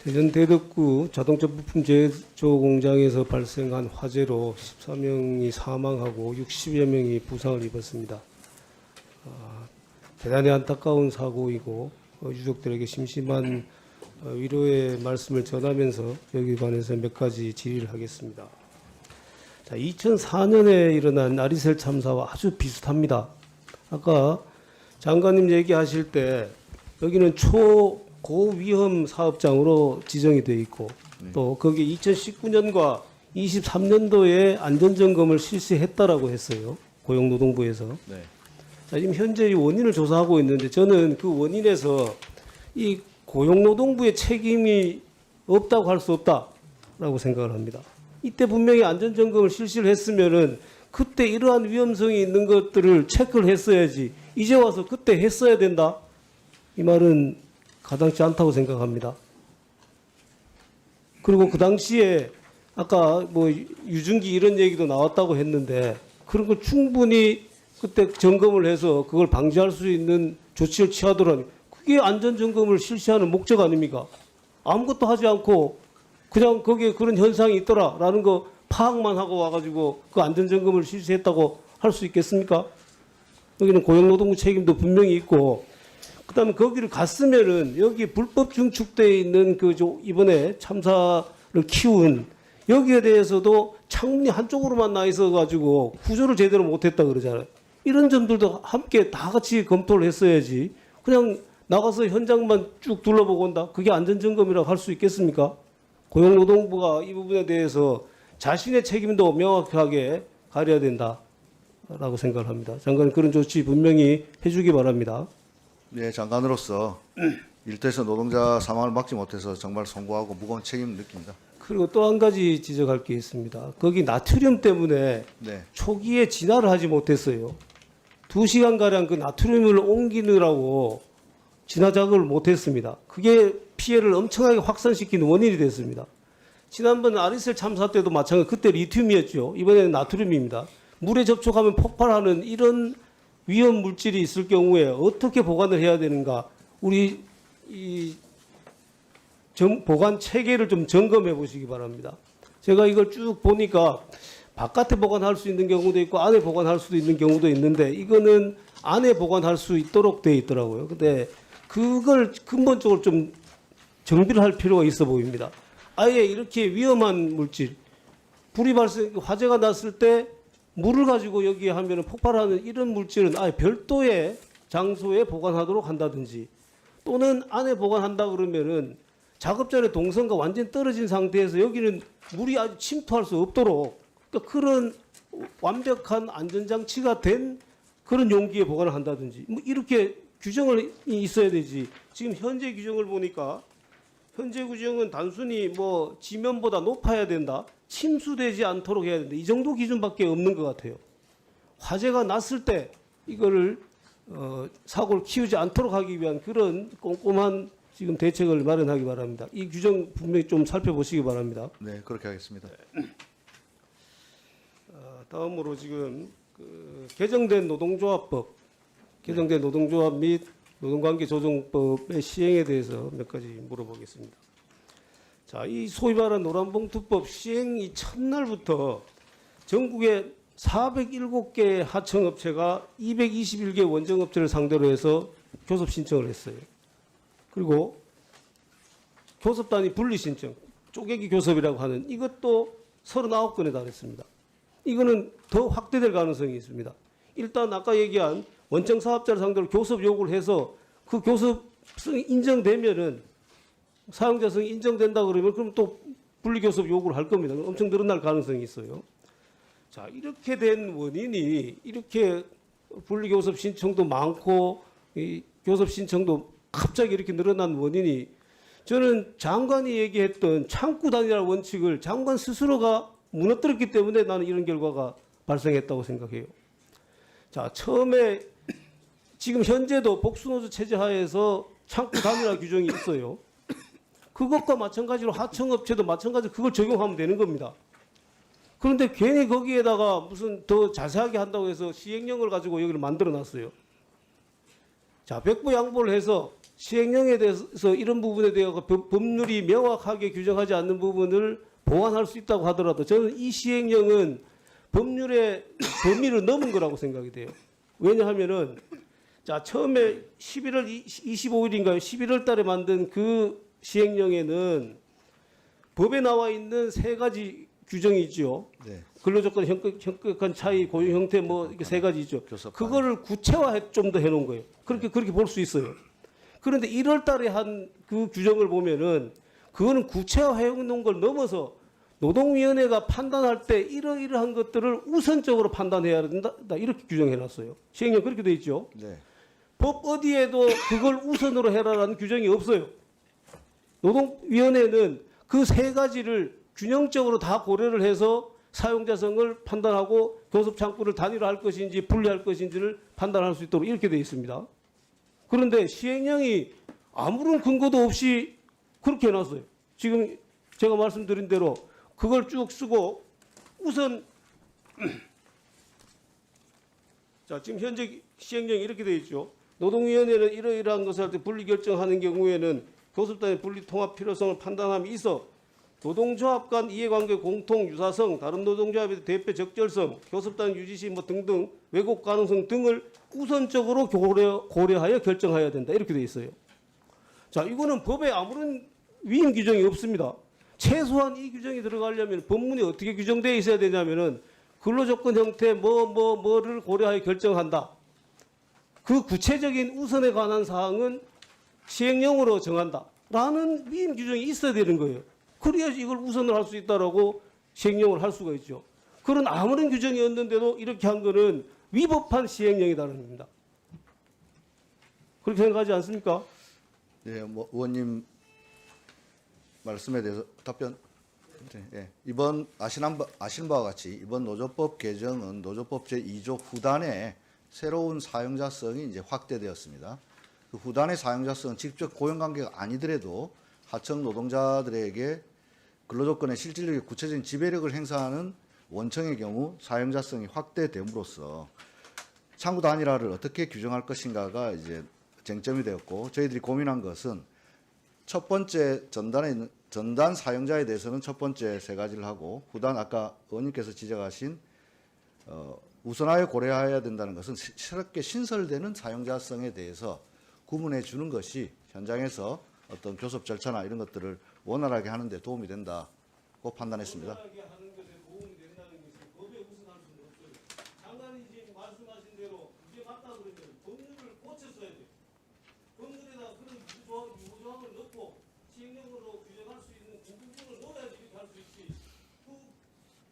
대전 대덕구 자동차 부품 제조 공장에서 발생한 화재로 14명이 사망하고 60여 명이 부상을 입었습니다. 대단히 안타까운 사고이고 유족들에게 심심한 위로의 말씀을 전하면서 여기에 관해서 몇 가지 질의를 하겠습니다. 자, 2004년에 일어난 아리셀 참사와 아주 비슷합니다. 아까 장관님 얘기하실 때 여기는 초고위험 사업장으로 지정이 되어 있고 또 거기에 2019년과 23년도에 안전점검을 실시했다라고 했어요. 고용노동부에서. 네. 자, 지금 현재 이 원인을 조사하고 있는데 저는 그 원인에서 이 고용노동부의 책임이 없다고 할 수 없다라고 생각을 합니다. 이때 분명히 안전점검을 실시를 했으면은 그때 이러한 위험성이 있는 것들을 체크를 했어야지 이제 와서 그때 했어야 된다. 이 말은 가당치 않다고 생각합니다. 그리고 그 당시에 아까 뭐 유증기 이런 얘기도 나왔다고 했는데 그런 걸 충분히 그때 점검을 해서 그걸 방지할 수 있는 조치를 취하더라니 그게 안전점검을 실시하는 목적 아닙니까? 아무것도 하지 않고 그냥 거기에 그런 현상이 있더라라는 거 파악만 하고 와가지고 그 안전점검을 실시했다고 할 수 있겠습니까? 여기는 고용노동부 책임도 분명히 있고 그다음에 거기를 갔으면은 여기 불법 증축되어 있는 그 이번에 참사를 키운 여기에 대해서도 창문이 한쪽으로만 나 있어가지고 구조를 제대로 못했다 그러잖아요. 이런 점들도 함께 다 같이 검토를 했어야지. 그냥 나가서 현장만 쭉 둘러보고 온다. 그게 안전점검이라고 할 수 있겠습니까? 고용노동부가 이 부분에 대해서 자신의 책임도 명확하게 가려야 된다라고 생각을 합니다. 장관님 그런 조치 분명히 해주기 바랍니다. 네, 장관으로서 일터에서 노동자 사망을 막지 못해서 정말 송구하고 무거운 책임을 느낍니다. 그리고 또 한 가지 지적할 게 있습니다. 거기 나트륨 때문에 네. 초기에 진화를 하지 못했어요. 2시간가량 그 나트륨을 옮기느라고 진화 작업을 못했습니다. 그게 피해를 엄청나게 확산시키는 원인이 됐습니다. 지난번 아리셀 참사 때도 마찬가지 그때 리튬이었죠. 이번에는 나트륨입니다. 물에 접촉하면 폭발하는 이런 위험 물질이 있을 경우에 어떻게 보관을 해야 되는가 우리 이 보관 체계를 좀 점검해 보시기 바랍니다. 제가 이걸 쭉 보니까 바깥에 보관할 수 있는 경우도 있고 안에 보관할 수도 있는 경우도 있는데 이거는 안에 보관할 수 있도록 되어 있더라고요. 근데 그걸 근본적으로 좀 정비를 할 필요가 있어 보입니다. 아예 이렇게 위험한 물질, 불이 발생, 화재가 났을 때 물을 가지고 여기에 하면 폭발하는 이런 물질은 아예 별도의 장소에 보관하도록 한다든지 또는 안에 보관한다 그러면은 작업전에 동선과 완전히 떨어진 상태에서 여기는 물이 아주 침투할 수 없도록 그러니까 그런 완벽한 안전장치가 된 그런 용기에 보관을 한다든지 뭐 이렇게 규정을 있어야 되지. 지금 현재 규정을 보니까 현재 규정은 단순히 뭐 지면보다 높아야 된다. 침수되지 않도록 해야 된다. 이 정도 기준밖에 없는 것 같아요. 화재가 났을 때 이거를 사고를 키우지 않도록 하기 위한 그런 꼼꼼한 지금 대책을 마련하기 바랍니다. 이 규정 분명히 좀 살펴보시기 바랍니다. 네, 그렇게 하겠습니다. 다음으로 지금 개정된 노동조합법, 개정된 노동조합 및 노동관계조정법의 시행에 대해서 몇 가지 물어보겠습니다. 자, 이 소위 말하는 노란봉투법 시행 이 첫날부터 전국에 407개 하청업체가 221개 원정업체를 상대로 해서 교섭 신청을 했어요. 그리고 교섭 단위 분리 신청, 쪼개기 교섭이라고 하는 이것도 39건에 달했습니다. 이거는 더 확대될 가능성이 있습니다. 일단 아까 얘기한 원청 사업자를 상대로 교섭 요구를 해서 그 교섭성이 인정되면은 사용자성이 인정된다 그러면 그럼 또 분리교섭 요구를 할 겁니다. 엄청 늘어날 가능성이 있어요. 자, 이렇게 된 원인이 이렇게 분리교섭 신청도 많고 이 교섭 신청도 갑자기 이렇게 늘어난 원인이 저는 장관이 얘기했던 창구 단일화 원칙을 장관 스스로가 무너뜨렸기 때문에 나는 이런 결과가 발생했다고 생각해요. 자, 처음에 지금 현재도 복수노조 체제 하에서 창구 단일화 규정이 있어요. 그것과 마찬가지로 하청업체도 마찬가지로 그걸 적용하면 되는 겁니다. 그런데 괜히 거기에다가 무슨 더 자세하게 한다고 해서 시행령을 가지고 여기를 만들어 놨어요. 자, 백부 양보를 해서 시행령에 대해서 이런 부분에 대해서 법률이 명확하게 규정하지 않는 부분을 보완할 수 있다고 하더라도 저는 이 시행령은 법률의 범위를 넘은 거라고 생각이 돼요. 왜냐하면은 자 처음에 11월 25일인가요? 11월 달에 만든 그 시행령에는 법에 나와 있는 세 가지 규정이 있죠. 네. 근로조건 현격한 차이, 고용 형태 뭐 이렇게 세 가지 있죠. 교섭 그거를 구체화 좀 더 해놓은 거예요. 그렇게 볼 수 있어요. 그런데 1월 달에 한 그 규정을 보면은 그거는 구체화해 놓은 걸 넘어서 노동위원회가 판단할 때 이러이러한 것들을 우선적으로 판단해야 된다. 이렇게 규정해 놨어요. 시행령 그렇게 돼 있죠. 네. 법 어디에도 그걸 우선으로 해라라는 규정이 없어요. 노동위원회는 그 세 가지를 균형적으로 다 고려를 해서 사용자성을 판단하고 교섭 창구를 단일화할 것인지 분리할 것인지를 판단할 수 있도록 이렇게 되어 있습니다. 그런데 시행령이 아무런 근거도 없이 그렇게 해놨어요. 지금 제가 말씀드린 대로 그걸 쭉 쓰고 우선 자 지금 현재 시행령이 이렇게 되어 있죠. 노동위원회는 이러이러한 것을 할 때 분리 결정하는 경우에는 교섭단의 분리 통합 필요성을 판단함이 있어 노동조합 간 이해관계 공통 유사성, 다른 노동조합의 대표 적절성, 교섭단 유지시 뭐 등등 왜곡 가능성 등을 우선적으로 고려하여 결정해야 된다. 이렇게 돼 있어요. 자, 이거는 법에 아무런 위임 규정이 없습니다. 최소한 이 규정이 들어가려면 법문이 어떻게 규정되어 있어야 되냐면은 근로조건 형태 뭐를 고려하여 결정한다. 그 구체적인 우선에 관한 사항은 시행령으로 정한다. 라는 위임 규정이 있어야 되는 거예요. 그래야지 이걸 우선을 할 수 있다라고 시행령을 할 수가 있죠. 그런 아무런 규정이 없는데도 이렇게 한 거는 위법한 시행령이라는 겁니다. 그렇게 생각하지 않습니까? 네, 뭐 의원님 말씀에 대해서 답변. 예. 이번 아시는 바와 같이 이번 노조법 개정은 노조법 제2조 후단에 새로운 사용자성이 이제 확대되었습니다. 그 후단의 사용자성은 직접 고용관계가 아니더라도 하청 노동자들에게 근로조건의 실질적인 구체적인 지배력을 행사하는 원청의 경우 사용자성이 확대됨으로써 창구 단일화를 어떻게 규정할 것인가가 이제 쟁점이 되었고 저희들이 고민한 것은 첫 번째 전단에 있는 전단 사용자에 대해서는 첫 번째 세 가지를 하고 후단 아까 의원님께서 지적하신 우선하여 고려해야 된다는 것은 새롭게 신설되는 사용자성에 대해서 구분해 주는 것이 현장에서 어떤 교섭 절차나 이런 것들을 원활하게 하는 데 도움이 된다고 판단했습니다. 원활하게 하는 것에 도움이 된다는 것이 법에 우선할 수는 없어요. 장관이 지금 말씀하신 대로 이게 맞다 그러면 법률을 고쳐 써야 돼요. 법률에다 그런 유조항을 넣고 시행령으로 규정할 수 있는 그 부분을 넣어야지 이렇게 할 수 있지. 그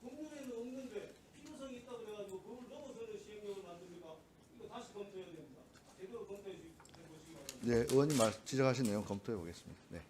법률에는 없는데 필요성이 있다고 그래가지고 법을 넘어서는 시행령을 만듭니까? 이거 다시 검토해야 됩니다. 제대로 검토해 보시기 바랍니다. 네, 의원님 지적하신 내용 검토해 보겠습니다. 네.